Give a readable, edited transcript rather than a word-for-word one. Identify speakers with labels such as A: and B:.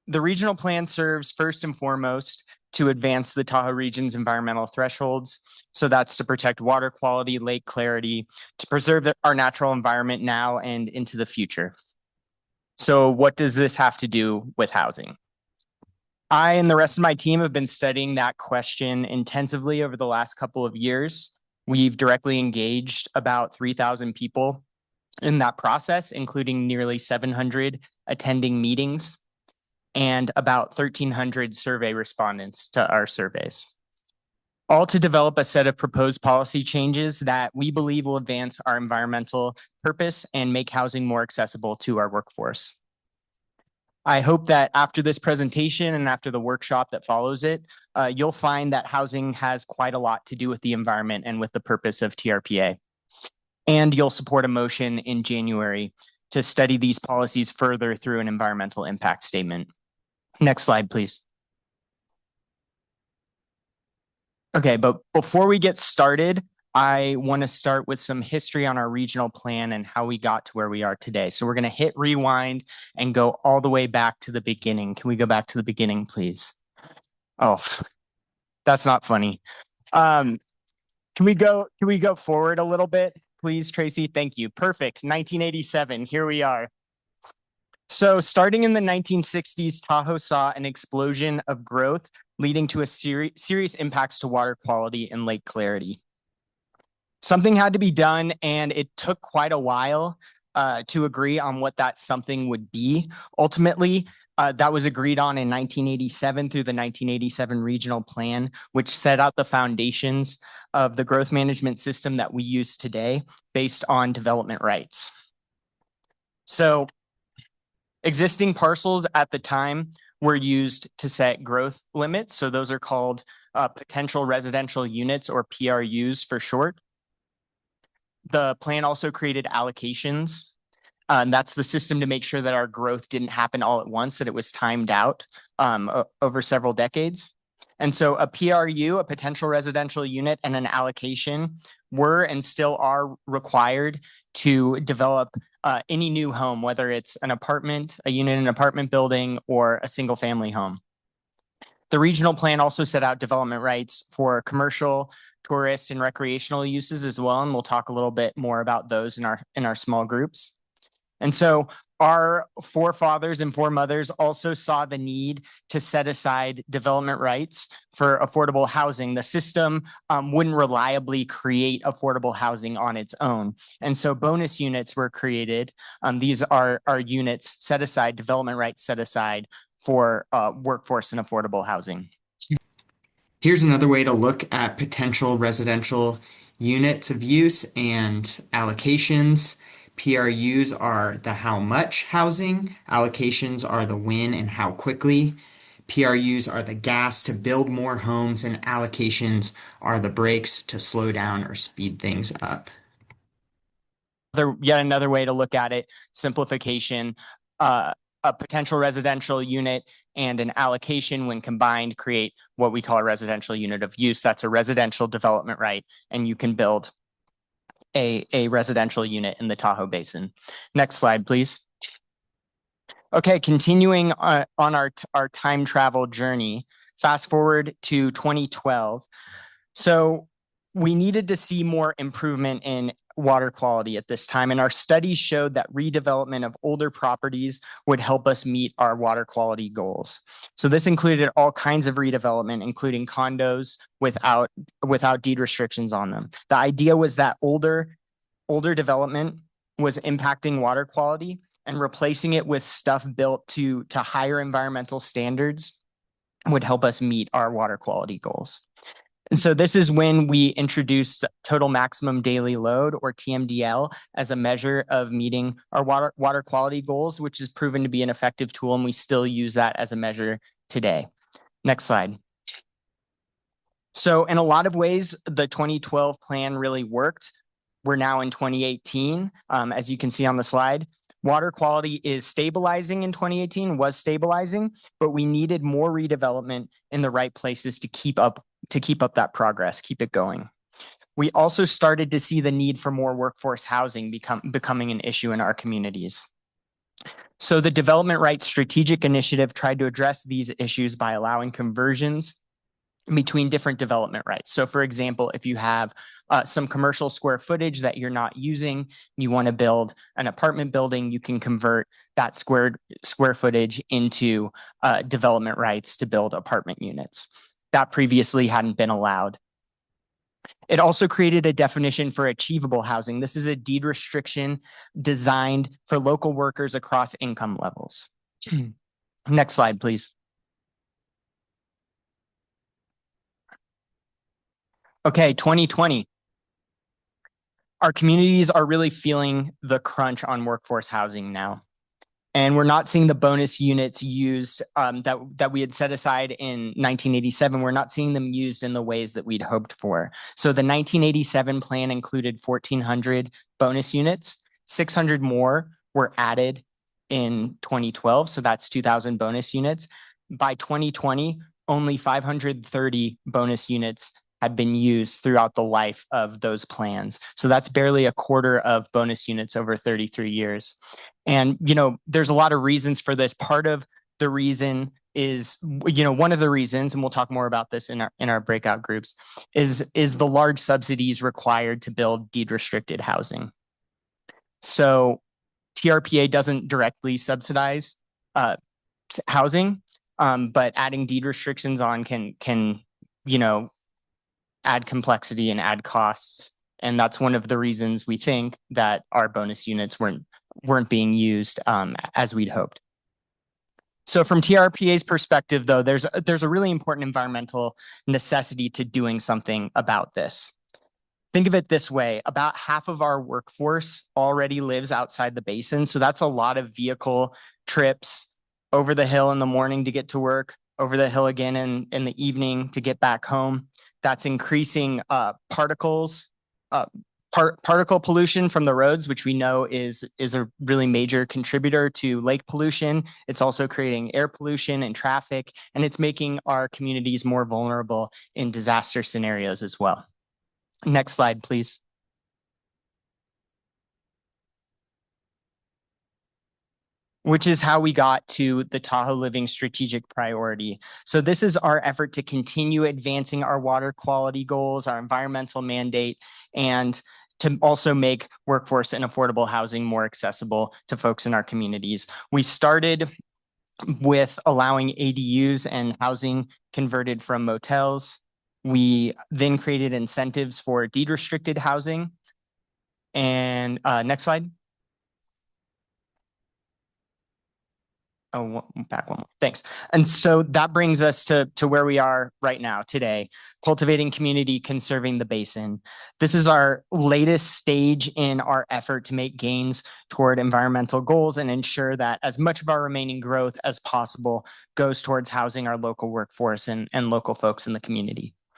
A: The regional plan serves first and foremost to advance the Tahoe region's environmental thresholds. So that's to protect water quality, lake clarity, to preserve our natural environment now and into the future. So what does this have to do with housing? I and the rest of my team have been studying that question intensively over the last couple of years. We've directly engaged about 3,000 people in that process, including nearly 700 attending meetings and about 1,300 survey respondents to our surveys, all to develop a set of proposed policy changes that we believe will advance our environmental purpose and make housing more accessible to our workforce. I hope that after this presentation and after the workshop that follows it, you'll find that housing has quite a lot to do with the environment and with the purpose of TRPA. And you'll support a motion in January to study these policies further through an environmental impact statement. Next slide, please. Okay, but before we get started, I want to start with some history on our regional plan and how we got to where we are today. So we're going to hit rewind and go all the way back to the beginning. Can we go back to the beginning, please? Oh, that's not funny. Can we go forward a little bit, please, Tracy? Thank you. Perfect. 1987. Here we are. So starting in the 1960s, Tahoe saw an explosion of growth leading to a serious impacts to water quality and lake clarity. Something had to be done, and it took quite a while to agree on what that something would be. Ultimately, that was agreed on in 1987 through the 1987 regional plan, which set out the foundations of the growth management system that we use today based on development rights. So existing parcels at the time were used to set growth limits. So those are called potential residential units, or PRUs for short. The plan also created allocations. That's the system to make sure that our growth didn't happen all at once, that it was timed out over several decades. And so a PRU, a potential residential unit, and an allocation were and still are required to develop any new home, whether it's an apartment, a unit in an apartment building, or a single family home. The regional plan also set out development rights for commercial, tourist, and recreational uses as well, and we'll talk a little bit more about those in our small groups. And so our forefathers and foremothers also saw the need to set aside development rights for affordable housing. The system wouldn't reliably create affordable housing on its own. And so bonus units were created. These are units set aside, development rights set aside for workforce and affordable housing.
B: Here's another way to look at potential residential units of use and allocations. PRUs are the how much housing, allocations are the when and how quickly. PRUs are the gas to build more homes, and allocations are the brakes to slow down or speed things up.
A: Yet another way to look at it, simplification, a potential residential unit and an allocation when combined create what we call a residential unit of use. That's a residential development right, and you can build a residential unit in the Tahoe Basin. Next slide, please. Okay, continuing on our time travel journey, fast forward to 2012. So we needed to see more improvement in water quality at this time, and our studies showed that redevelopment of older properties would help us meet our water quality goals. So this included all kinds of redevelopment, including condos without deed restrictions on them. The idea was that older development was impacting water quality, and replacing it with stuff built to higher environmental standards would help us meet our water quality goals. And so this is when we introduced total maximum daily load, or TMDL, as a measure of meeting our water quality goals, which has proven to be an effective tool, and we still use that as a measure today. Next slide. So in a lot of ways, the 2012 plan really worked. We're now in 2018, as you can see on the slide. Water quality is stabilizing in 2018, was stabilizing, but we needed more redevelopment in the right places to keep up that progress, keep it going. We also started to see the need for more workforce housing becoming an issue in our communities. So the Development Rights Strategic Initiative tried to address these issues by allowing conversions between different development rights. So for example, if you have some commercial square footage that you're not using, you want to build an apartment building, you can convert that square footage into development rights to build apartment units. That previously hadn't been allowed. It also created a definition for achievable housing. This is a deed restriction designed for local workers across income levels. Next slide, please. Okay, 2020. Our communities are really feeling the crunch on workforce housing now. And we're not seeing the bonus units used that we had set aside in 1987. We're not seeing them used in the ways that we'd hoped for. So the 1987 plan included 1,400 bonus units. 600 more were added in 2012. So that's 2,000 bonus units. By 2020, only 530 bonus units had been used throughout the life of those plans. So that's barely a quarter of bonus units over 33 years. And, there's a lot of reasons for this. Part of the reason is, one of the reasons, and we'll talk more about this in our breakout groups, is the large subsidies required to build deed restricted housing. So TRPA doesn't directly subsidize housing, but adding deed restrictions on can add complexity and add costs. And that's one of the reasons we think that our bonus units weren't being used as we'd hoped. So from TRPA's perspective, though, there's a really important environmental necessity to doing something about this. Think of it this way: about half of our workforce already lives outside the basin. So that's a lot of vehicle trips over the hill in the morning to get to work, over the hill again in the evening to get back home. That's increasing particles, particle pollution from the roads, which we know is a really major contributor to lake pollution. It's also creating air pollution and traffic, and it's making our communities more vulnerable in disaster scenarios as well. Next slide, please. Which is how we got to the Tahoe Living strategic priority. So this is our effort to continue advancing our water quality goals, our environmental mandate, and to also make workforce and affordable housing more accessible to folks in our communities. We started with allowing ADUs and housing converted from motels. We then created incentives for deed restricted housing. And next slide. Oh, back one more. Thanks. And so that brings us to where we are right now today, cultivating community, conserving the basin. This is our latest stage in our effort to make gains toward environmental goals and ensure that as much of our remaining growth as possible goes towards housing our local workforce and local folks in the community.